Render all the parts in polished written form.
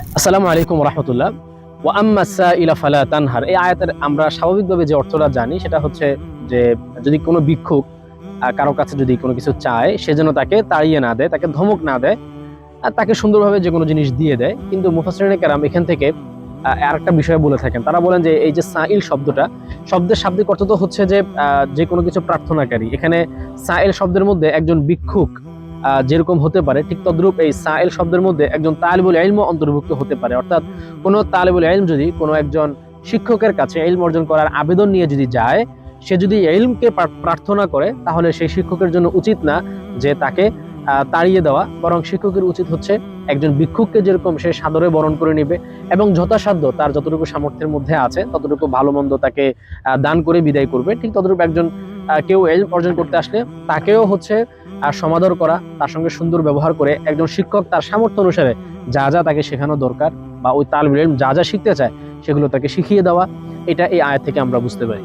আসসালামু আলাইকুম রহমতুল্লাহ। ওয়া আম্মা সাইলা ফালা তানহার, এই আয়াতের আমরা স্বাভাবিকভাবে যে অর্থটা জানি সেটা হচ্ছে যে যদি কোনো ভিক্ষুক কারো কাছে যদি কোনো কিছু চায়, সে যেন তাকে তাড়িয়ে না দেয়, তাকে ধমক না দেয়, আর তাকে সুন্দরভাবে যে কোনো জিনিস দিয়ে দেয়। কিন্তু মুফাসসিরিনে কেরাম এখান থেকে আরেকটা বিষয় বলে থাকেন। তারা বলেন যে এই যে সাইল শব্দটা, শব্দের শাব্দিক অর্থ তো হচ্ছে যে কোনো কিছু প্রার্থনাকারী। এখানে সাইল শব্দের মধ্যে একজন ভিক্ষুক যেরকম হতে পারে, ঠিক তদ্রূপ এই সাইল শব্দের মধ্যে একজন তালিবুল ইলমও অন্তর্ভুক্ত হতে পারে। অর্থাৎ কোনো তালিবুল ইলম যদি কোনো একজন শিক্ষকের কাছে ইলম অর্জন করার আবেদন নিয়ে যদি যায়, সে যদি ইলমকে প্রার্থনা করে, তাহলে সেই শিক্ষকের জন্য উচিত না যে তাকে তাড়িয়ে দেওয়া, বরং শিক্ষকের উচিত হচ্ছে একজন ভিক্ষুককে যেরকম সে সাদরে বরণ করে নেবে এবং যথাসাধ্য তার যতটুকু সামর্থ্যের মধ্যে আছে ততটুকু ভালো মন্দ তাকে দান করে বিদায় করবে। ঠিক ততটুকু একজন কেউ ইলম অর্জন করতে আসলে তাকেও হচ্ছে সমাদর করা, তার সঙ্গে সুন্দর ব্যবহার করে একজন শিক্ষক তার সামর্থ্য অনুসারে যা যা তাকে শেখানো দরকার বা ওই তালিবুল ইলম যা যা শিখতে চায় সেগুলো তাকে শিখিয়ে দেওয়া। এটা এই আয়াত থেকে আমরা বুঝতে পারি।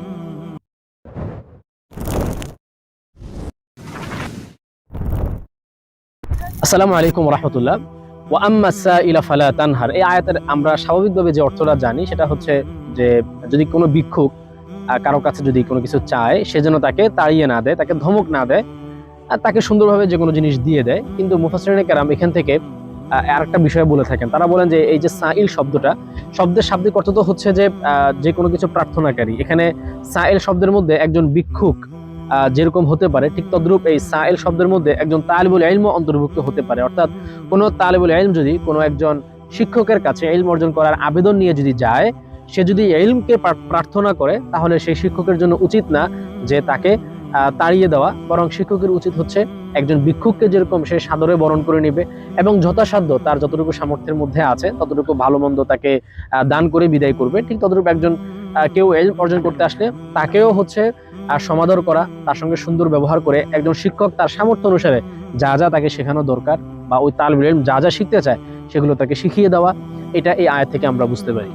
আসসালামু আলাইকুম রহমতুল্লাহ। ওয়া আম্মা সাইলা ফালা তানহার, এই আয়াতের আমরা স্বাভাবিকভাবে যে অর্থটা জানি সেটা হচ্ছে যে যদি কোনো ভিক্ষুক কারো কাছে যদি কোনো কিছু চায়, সে যেন তাকে তাড়িয়ে না দেয়, তাকে ধমক না দেয়, আর তাকে সুন্দরভাবে যে কোনো জিনিস দিয়ে দেয়। কিন্তু মুফাসসিরিনে কেরাম এখান থেকে আরেকটা বিষয় বলে থাকেন। তারা বলেন যে এই যে সাইল শব্দটা, শব্দের শাব্দিক অর্থ তো হচ্ছে যে কোনো কিছু প্রার্থনাকারী। এখানে সাইল শব্দের মধ্যে একজন ভিক্ষুক যেরকম হতে পারে, ঠিক তদ্রূপ এই সাইল শব্দের মধ্যে একজন তালিবুল ইলমও অন্তর্ভুক্ত হতে পারে। অর্থাৎ কোনো তালিবুল ইলম যদি কোনো একজন শিক্ষকের কাছে ইলম অর্জন করার আবেদন নিয়ে যদি যায়, সে যদি ইলমকে প্রার্থনা করে, তাহলে সেই শিক্ষকের জন্য উচিত না যে তাকে তাড়িয়ে দেওয়া, বরং শিক্ষকের উচিত হচ্ছে একজন ভিক্ষুককে যেরকম সে সাদরে বরণ করে নেবে এবং যথাসাধ্য তার যতটুকু সামর্থ্যের মধ্যে আছে ততটুকু ভালো মন্দ তাকে দান করে বিদায় করবে। ঠিক ততটুকু একজন কেউ ইলম অর্জন করতে আসলে তাকেও হচ্ছে সমাদর করা, তার সঙ্গে সুন্দর ব্যবহার করে একজন শিক্ষক তার সামর্থ্য অনুসারে যা যা তাকে শেখানো দরকার বা ওই তালিবুল ইলম যা যা শিখতে চায় সেগুলো তাকে শিখিয়ে দেওয়া। এটা এই আয়াত থেকে আমরা বুঝতে পারি।